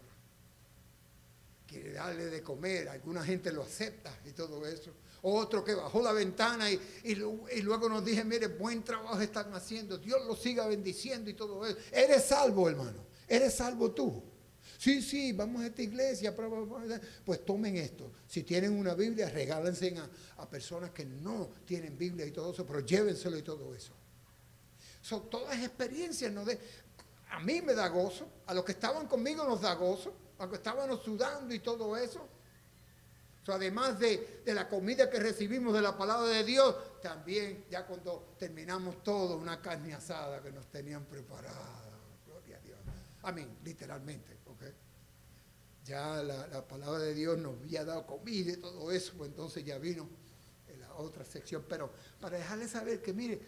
Quiere darle de comer, alguna gente lo acepta y todo eso. Otro que bajó la ventana y luego nos dice, mire, buen trabajo están haciendo, Dios los siga bendiciendo y todo eso. Eres salvo, hermano, eres salvo tú. Sí, vamos a esta iglesia, pues tomen esto. Si tienen una Biblia, regálense a personas que no tienen Biblia y todo eso, pero llévenselo y todo eso. Son todas experiencias, a mí me da gozo, a los que estaban conmigo nos da gozo, a los que estábamos sudando y todo eso. Además de la comida que recibimos de la palabra de Dios, también ya cuando terminamos todo, una carne asada que nos tenían preparada. Gloria a Dios. Amén, literalmente. ¿Okay? Ya la palabra de Dios nos había dado comida y todo eso, pues entonces ya vino en la otra sección. Pero para dejarles saber que mire,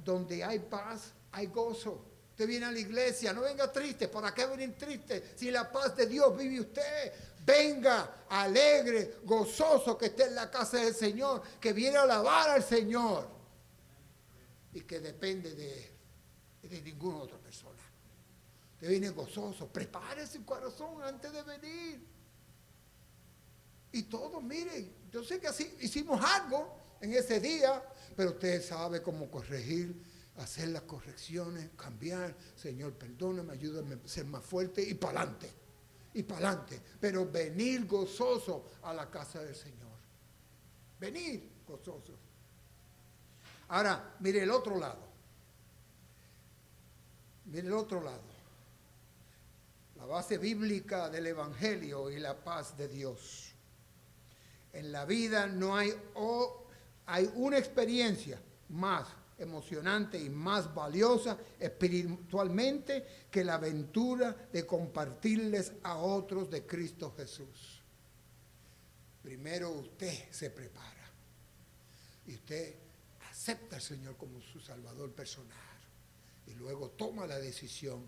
donde hay paz, hay gozo. Usted viene a la iglesia, no venga triste. ¿Para qué venir triste? Si la paz de Dios vive usted. Venga alegre, gozoso, que esté en la casa del Señor, que viene a alabar al Señor y que depende de ninguna otra persona. Usted viene gozoso, prepare su corazón antes de venir. Y todos, miren, yo sé que así hicimos algo en ese día, pero usted sabe cómo corregir, hacer las correcciones, cambiar. Señor, perdóname, ayúdame a ser más fuerte y para adelante. Y para adelante, pero venir gozoso a la casa del Señor. Venir gozoso. Ahora, mire el otro lado. Mire el otro lado. La base bíblica del Evangelio y la paz de Dios. En la vida no hay una experiencia más emocionante y más valiosa espiritualmente que la aventura de compartirles a otros de Cristo Jesús. Primero usted se prepara y usted acepta al Señor como su Salvador personal y luego toma la decisión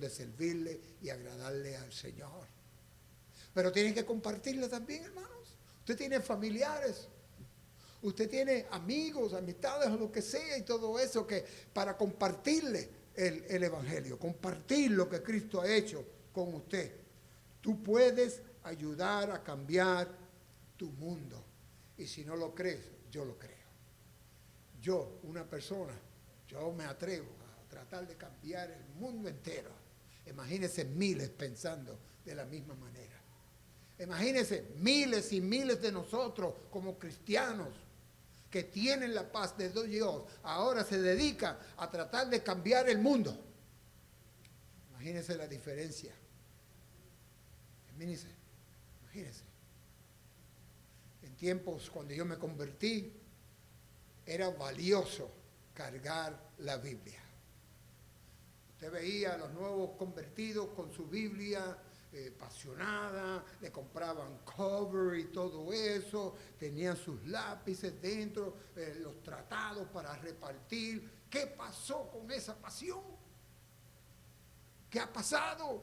de servirle y agradarle al Señor. Pero tiene que compartirla también, hermanos. Usted tiene familiares, usted tiene amigos, amistades o lo que sea y todo eso que para compartirle el Evangelio, compartir lo que Cristo ha hecho con usted. Tú puedes ayudar a cambiar tu mundo. Y si no lo crees, yo lo creo. Yo, una persona, yo me atrevo a tratar de cambiar el mundo entero. Imagínense miles pensando de la misma manera. Imagínense miles y miles de nosotros como cristianos que tienen la paz de Dios, ahora se dedican a tratar de cambiar el mundo. Imagínense la diferencia. Imagínense. En tiempos cuando yo me convertí, era valioso cargar la Biblia. Usted veía a los nuevos convertidos con su Biblia apasionada, le compraban cover y todo eso, tenían sus lápices dentro, los tratados para repartir. ¿Qué pasó con esa pasión? ¿Qué ha pasado?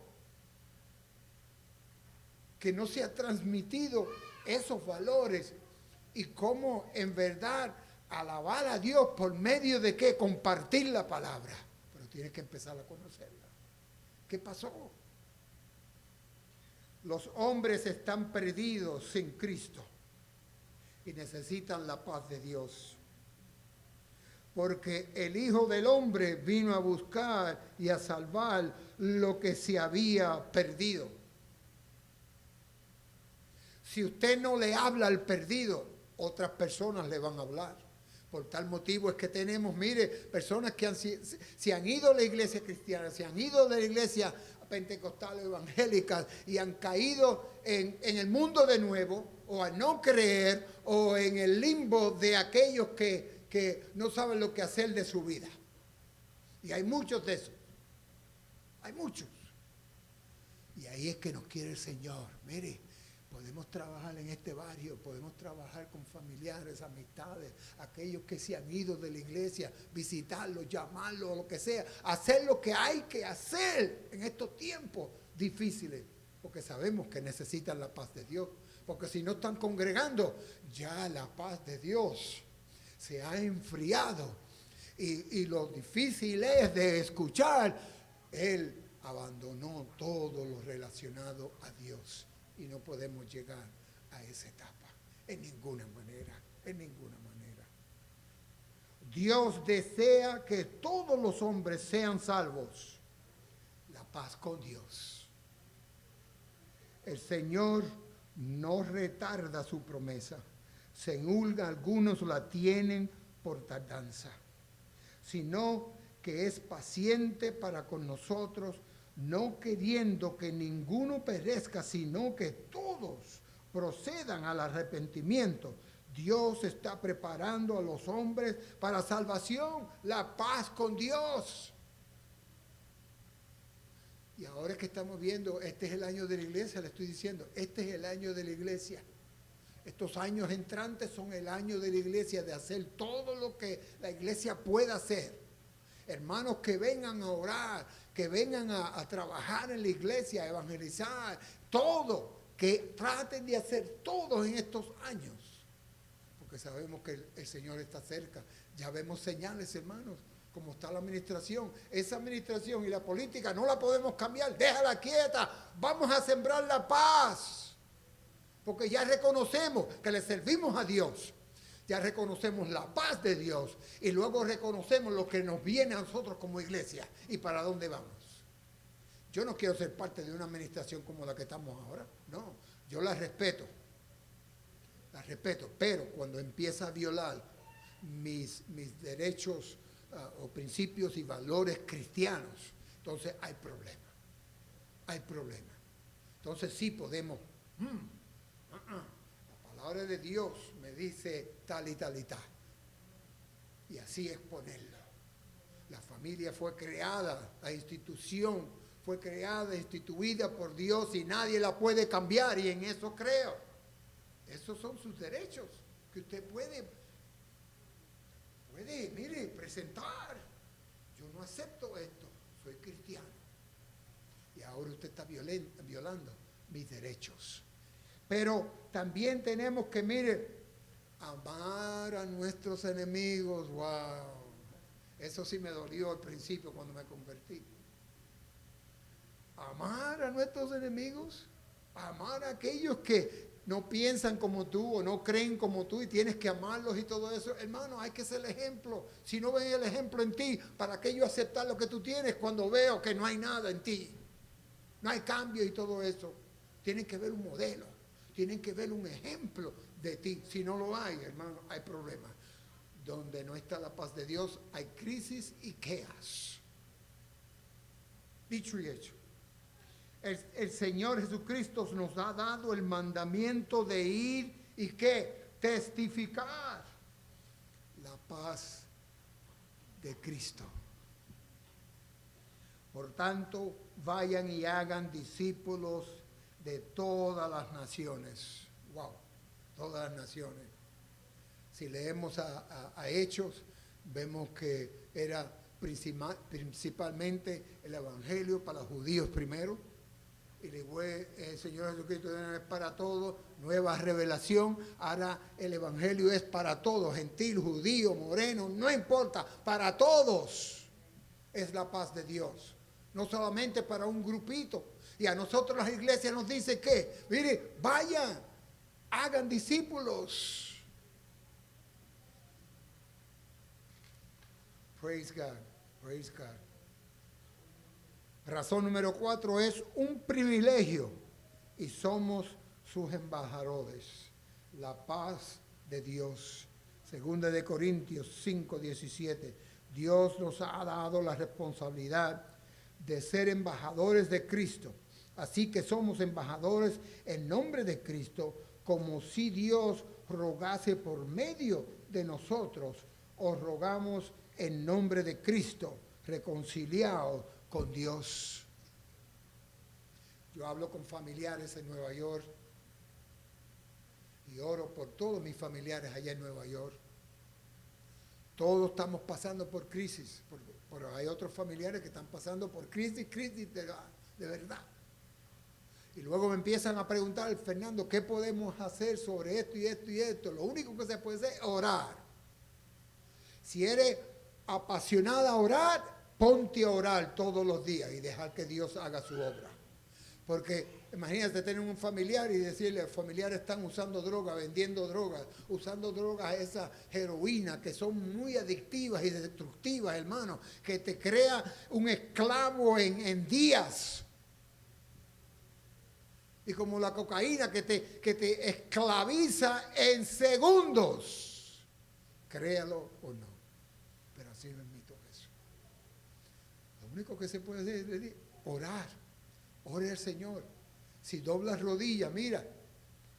Que no se ha transmitido esos valores y cómo en verdad alabar a Dios por medio de qué, compartir la palabra. Pero tienes que empezar a conocerla. ¿Qué pasó? Los hombres están perdidos sin Cristo y necesitan la paz de Dios. Porque el Hijo del Hombre vino a buscar y a salvar lo que se había perdido. Si usted no le habla al perdido, otras personas le van a hablar. Por tal motivo es que tenemos, mire, personas que se han ido a la iglesia cristiana, se han ido de la iglesia pentecostal o evangélica y han caído en el mundo de nuevo, o a no creer, o en el limbo de aquellos que no saben lo que hacer de su vida. Y hay muchos de esos. Hay muchos. Y ahí es que nos quiere el Señor. Mire, podemos trabajar en este barrio, podemos trabajar con familiares, amistades, aquellos que se han ido de la iglesia, visitarlos, llamarlos, lo que sea, hacer lo que hay que hacer en estos tiempos difíciles, porque sabemos que necesitan la paz de Dios, porque si no están congregando, ya la paz de Dios se ha enfriado. Y lo difícil es de escuchar. Él abandonó todo lo relacionado a Dios y no podemos llegar a esa etapa en ninguna manera, en ninguna manera. Dios desea que todos los hombres sean salvos. La paz con Dios. El Señor no retarda su promesa, según algunos la tienen por tardanza, sino que es paciente para con nosotros, no queriendo que ninguno perezca, sino que todos procedan al arrepentimiento. Dios está preparando a los hombres para salvación, la paz con Dios. Y ahora que estamos viendo, este es el año de la iglesia, le estoy diciendo, este es el año de la iglesia. Estos años entrantes son el año de la iglesia, de hacer todo lo que la iglesia pueda hacer. Hermanos que vengan a orar, que vengan a trabajar en la iglesia, a evangelizar, todo, que traten de hacer todo en estos años. Porque sabemos que el Señor está cerca. Ya vemos señales, hermanos, como está la administración. Esa administración y la política no la podemos cambiar, déjala quieta, vamos a sembrar la paz. Porque ya reconocemos que le servimos a Dios, ya reconocemos la paz de Dios y luego reconocemos lo que nos viene a nosotros como iglesia y para dónde vamos. Yo no quiero ser parte de una administración como la que estamos ahora, no, yo la respeto, pero cuando empieza a violar mis derechos o principios y valores cristianos, entonces hay problema. Entonces sí podemos... La palabra de Dios me dice tal y tal y tal. Y así exponerlo. La familia fue creada, la institución fue creada, instituida por Dios y nadie la puede cambiar y en eso creo. Esos son sus derechos que usted puede, mire, presentar. Yo no acepto esto, soy cristiano. Y ahora usted está violando mis derechos. Pero también tenemos que, mire, amar a nuestros enemigos. ¡Wow! Eso sí me dolió al principio cuando me convertí. Amar a nuestros enemigos, amar a aquellos que no piensan como tú o no creen como tú y tienes que amarlos y todo eso. Hermano, hay que ser el ejemplo. Si no ven el ejemplo en ti, ¿para qué yo aceptar lo que tú tienes cuando veo que no hay nada en ti? No hay cambio y todo eso. Tienen que ver un modelo. Tienen que ver un ejemplo de ti. Si no lo hay, hermano, hay problemas. Donde no está la paz de Dios, hay crisis y quejas. Dicho y hecho. El Señor Jesucristo nos ha dado el mandamiento de ir y ¿qué? Testificar la paz de Cristo. Por tanto, vayan y hagan discípulos de todas las naciones. Wow, todas las naciones. Si leemos a Hechos, vemos que era principalmente el evangelio para los judíos primero, y después el Señor Jesucristo es para todos, nueva revelación. Ahora el evangelio es para todos, gentil, judío, moreno, no importa, para todos es la paz de Dios, no solamente para un grupito. Y a nosotros las iglesias nos dice que, mire, vayan, hagan discípulos. Praise God, praise God. Razón número 4 es un privilegio y somos sus embajadores. La paz de Dios. Segunda de Corintios 5:17. Dios nos ha dado la responsabilidad de ser embajadores de Cristo. Así que somos embajadores en nombre de Cristo, como si Dios rogase por medio de nosotros. Os rogamos en nombre de Cristo, reconciliados con Dios. Yo hablo con familiares en Nueva York y oro por todos mis familiares allá en Nueva York. Todos estamos pasando por crisis, pero hay otros familiares que están pasando por crisis de verdad. Y luego me empiezan a preguntar, Fernando, ¿qué podemos hacer sobre esto y esto y esto? Lo único que se puede hacer es orar. Si eres apasionada a orar, ponte a orar todos los días y dejar que Dios haga su obra. Porque imagínate tener un familiar y decirle, los familiares están usando drogas, vendiendo drogas, usando drogas, esa heroína, que son muy adictivas y destructivas, hermano, que te crea un esclavo en días. Y como la cocaína que te esclaviza en segundos. Créalo o no. Pero así no es mito eso. Lo único que se puede hacer es orar. Ore al Señor. Si doblas rodillas, mira,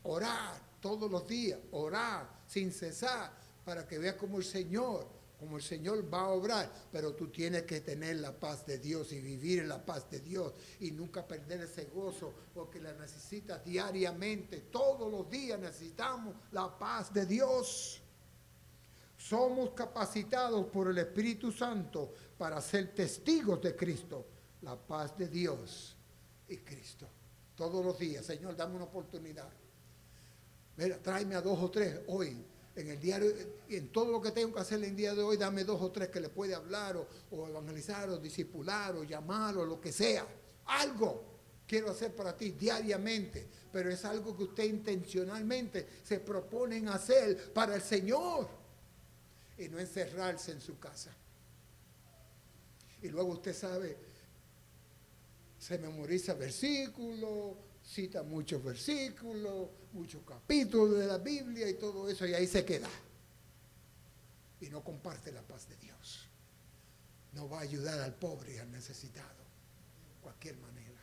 orar todos los días, orar sin cesar, para que veas como el Señor va a obrar. Pero tú tienes que tener la paz de Dios y vivir en la paz de Dios y nunca perder ese gozo, porque la necesitas diariamente. Todos los días necesitamos la paz de Dios. Somos capacitados por el Espíritu Santo para ser testigos de Cristo, la paz de Dios y Cristo. Todos los días, Señor, dame una oportunidad. Mira, tráeme a 2 o 3 hoy. En el diario, en todo lo que tengo que hacer en el día de hoy, dame 2 o 3 que le puede hablar, o evangelizar, o discipular, o llamar, o lo que sea. Algo quiero hacer para ti diariamente, pero es algo que usted intencionalmente se proponen hacer para el Señor y no encerrarse en su casa. Y luego usted sabe, se memoriza versículos, cita muchos versículos, muchos capítulos de la Biblia y todo eso, y ahí se queda. Y no comparte la paz de Dios. No va a ayudar al pobre y al necesitado, de cualquier manera.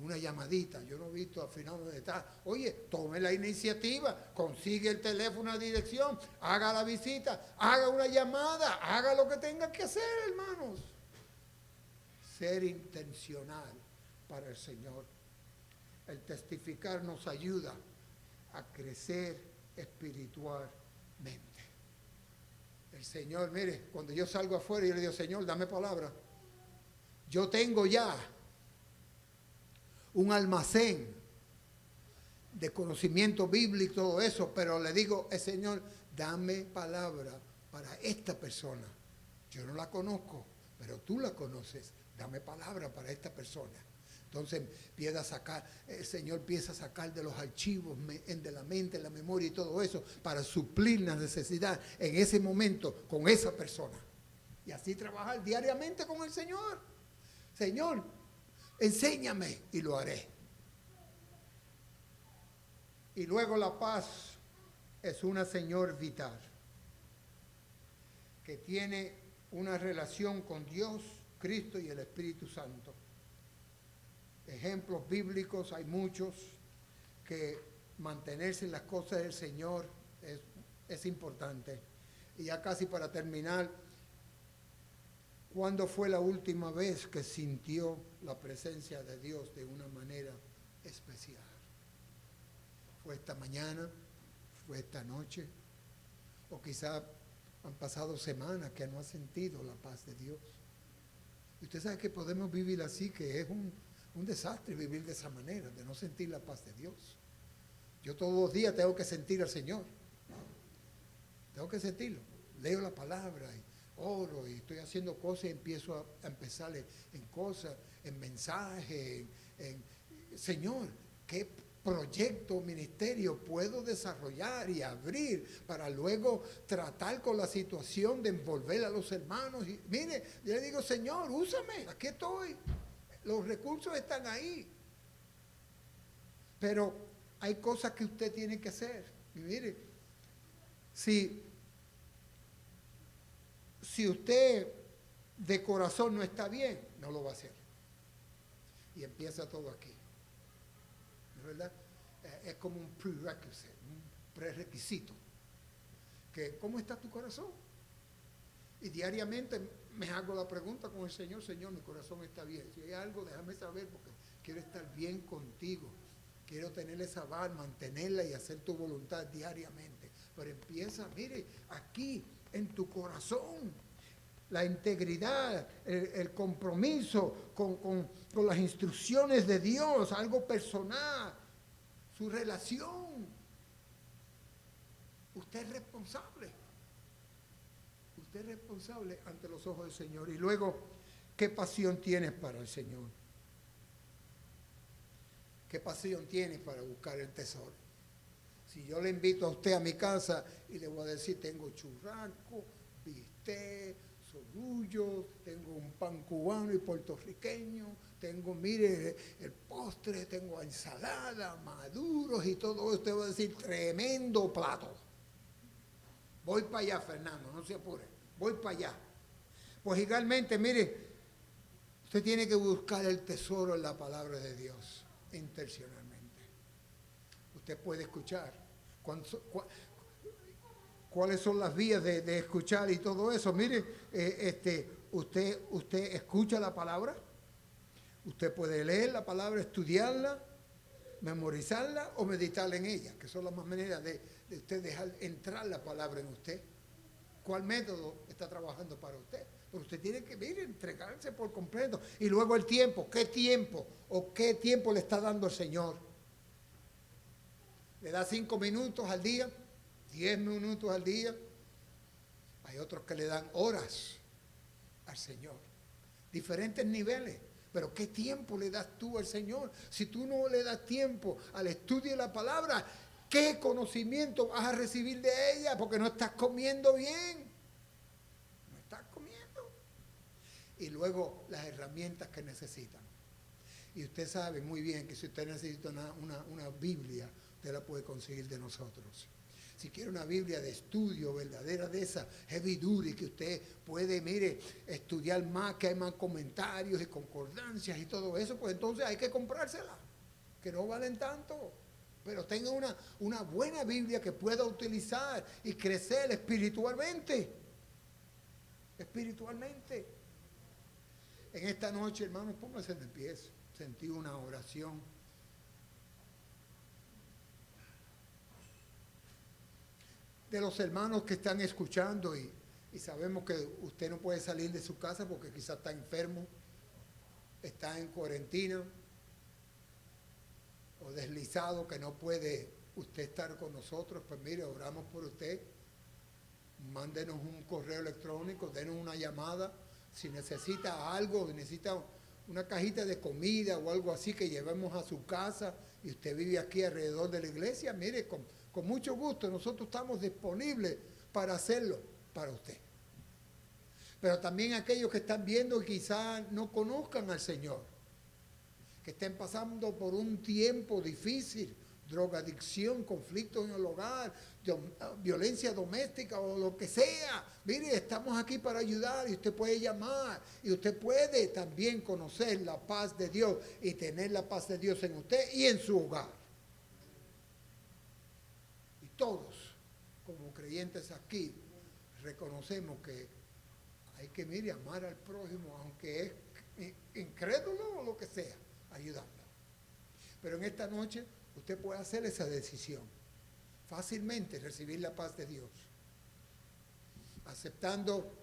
Una llamadita, yo no he visto al final donde está. Oye, tome la iniciativa, consigue el teléfono, la dirección, haga la visita, haga una llamada, haga lo que tenga que hacer, hermanos. Ser intencional para el Señor. El testificar nos ayuda a crecer espiritualmente. El Señor, mire, cuando yo salgo afuera, yo le digo, Señor, dame palabra. Yo tengo ya un almacén de conocimiento bíblico y todo eso, pero le digo, Señor, dame palabra para esta persona. Yo no la conozco, pero tú la conoces. Dame palabra para esta persona. Entonces empieza a sacar, el Señor empieza a sacar de los archivos de la mente, la memoria y todo eso para suplir la necesidad en ese momento con esa persona. Y así trabajar diariamente con el Señor. Señor, enséñame y lo haré. Y luego la paz es una señal vital que tiene una relación con Dios, Cristo y el Espíritu Santo. Ejemplos bíblicos hay muchos, que mantenerse en las cosas del Señor es importante. Y ya casi para terminar, ¿cuándo fue la última vez que sintió la presencia de Dios de una manera especial? ¿Fue esta mañana? ¿Fue esta noche? O quizá han pasado semanas que no ha sentido la paz de Dios. Y usted sabe que podemos vivir así, que es un desastre vivir de esa manera, de no sentir la paz de Dios. Yo todos los días tengo que sentir al Señor. Tengo que sentirlo. Leo la palabra y oro y estoy haciendo cosas y empiezo a empezar en cosas, en mensajes, Señor, ¿qué proyecto, ministerio puedo desarrollar y abrir para luego tratar con la situación de envolver a los hermanos? Y mire, yo le digo, Señor, úsame, aquí estoy. Los recursos están ahí. Pero hay cosas que usted tiene que hacer. Y mire, si usted de corazón no está bien, no lo va a hacer. Y empieza todo aquí. ¿No es verdad? Es como un prerequisite, un prerequisito. ¿Cómo está tu corazón? Y diariamente me hago la pregunta con el Señor, Señor, mi corazón está bien. Si hay algo, déjame saber porque quiero estar bien contigo. Quiero tener esa paz, mantenerla y hacer tu voluntad diariamente. Pero empieza, mire, aquí, en tu corazón. la integridad, el compromiso con las instrucciones de Dios, algo personal, su relación. Usted es responsable. Usted es responsable ante los ojos del Señor. Y luego, ¿qué pasión tienes para el Señor? ¿Qué pasión tienes para buscar el tesoro? Si yo le invito a usted a mi casa y le voy a decir, tengo churrasco, bistec, sorullos, tengo un pan cubano y puertorriqueño, tengo, mire, el postre, tengo ensalada, maduros y todo eso, usted va a decir, tremendo plato. Voy para allá, Fernando, no se apure, voy para allá. Pues igualmente, mire, usted tiene que buscar el tesoro en la palabra de Dios, intencionalmente. Usted puede escuchar. ¿Cuáles son las vías de escuchar y todo eso? Mire, usted escucha la palabra, usted puede leer la palabra, estudiarla, memorizarla o meditar en ella, que son las más maneras de usted dejar entrar la palabra en usted. ¿Cuál método está trabajando para usted? Pero usted tiene que, mire, entregarse por completo. Y luego el tiempo, ¿qué tiempo? ¿O qué tiempo le está dando el Señor? Le da 5 minutos al día, 10 minutos al día. Hay otros que le dan horas al Señor. Diferentes niveles. Pero ¿qué tiempo le das tú al Señor? Si tú no le das tiempo al estudio de la palabra, ¿qué conocimiento vas a recibir de ella? Porque no estás comiendo bien. No estás comiendo. Y luego las herramientas que necesitan. Y usted sabe muy bien que si usted necesita una Biblia, usted la puede conseguir de nosotros. Si quiere una Biblia de estudio verdadera de esa heavy duty que usted puede, mire, estudiar más, que hay más comentarios y concordancias y todo eso, pues entonces hay que comprársela, que no valen tanto. Pero tenga una buena Biblia que pueda utilizar y crecer espiritualmente. Espiritualmente. En esta noche, hermanos, pónganse de pie. Sentí una oración. De los hermanos que están escuchando y sabemos que usted no puede salir de su casa porque quizás está enfermo, está en cuarentena o deslizado que no puede usted estar con nosotros, pues mire, oramos por usted. Mándenos un correo electrónico, denos una llamada. Si necesita algo, necesita una cajita de comida o algo así que llevemos a su casa y usted vive aquí alrededor de la iglesia, mire, con mucho gusto nosotros estamos disponibles para hacerlo para usted. Pero también aquellos que están viendo y quizás no conozcan al Señor, que estén pasando por un tiempo difícil, drogadicción, conflictos en el hogar, violencia doméstica o lo que sea. Mire, estamos aquí para ayudar y usted puede llamar y usted puede también conocer la paz de Dios y tener la paz de Dios en usted y en su hogar. Y todos, como creyentes aquí, reconocemos que hay que, mire, amar al prójimo, aunque es incrédulo o lo que sea, ayudarlo. Pero en esta noche usted puede hacer esa decisión, fácilmente recibir la paz de Dios, aceptando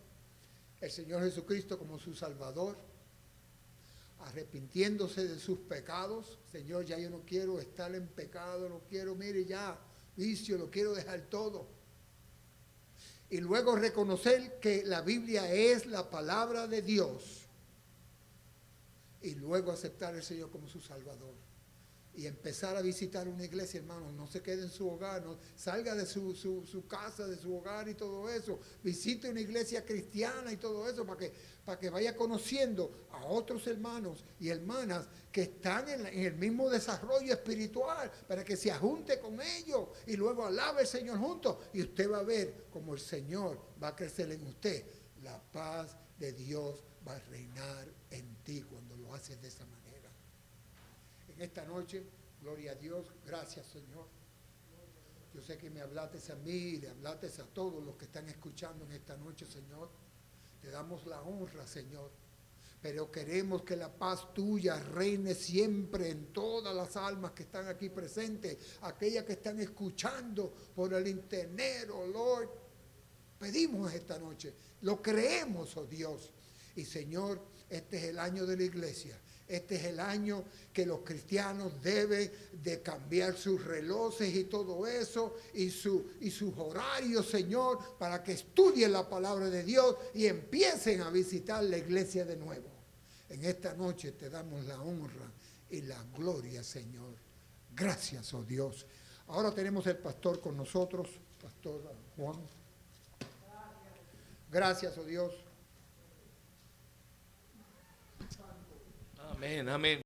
el Señor Jesucristo como su Salvador, arrepintiéndose de sus pecados. Señor, ya yo no quiero estar en pecado, no quiero, mire, ya, vicio, lo quiero dejar todo. Y luego reconocer que la Biblia es la palabra de Dios. Y luego aceptar al Señor como su Salvador. Y empezar a visitar una iglesia, hermano. No se quede en su hogar, no salga de su casa, de su hogar y todo eso. Visite una iglesia cristiana y todo eso para que vaya conociendo a otros hermanos y hermanas que están en el mismo desarrollo espiritual, para que se ajunte con ellos y luego alabe al Señor juntos. Y usted va a ver como el Señor va a crecer en usted. La paz de Dios va a reinar en ti cuando lo haces de esa manera. Esta noche, gloria a Dios, gracias Señor. Yo sé que me hablaste a mí, le hablaste a todos los que están escuchando en esta noche, Señor. Te damos la honra, Señor. Pero queremos que la paz tuya reine siempre en todas las almas que están aquí presentes, aquellas que están escuchando por el internet, oh Lord. pedimos esta noche, lo creemos, oh Dios. Y Señor, este es el año de la iglesia. Este es el año que los cristianos deben de cambiar sus relojes y todo eso y sus horarios, Señor, para que estudien la palabra de Dios y empiecen a visitar la iglesia de nuevo. En esta noche te damos la honra y la gloria, Señor. Gracias, oh Dios. Ahora tenemos el pastor con nosotros, Pastor Juan. Gracias, oh Dios. Amén, amén.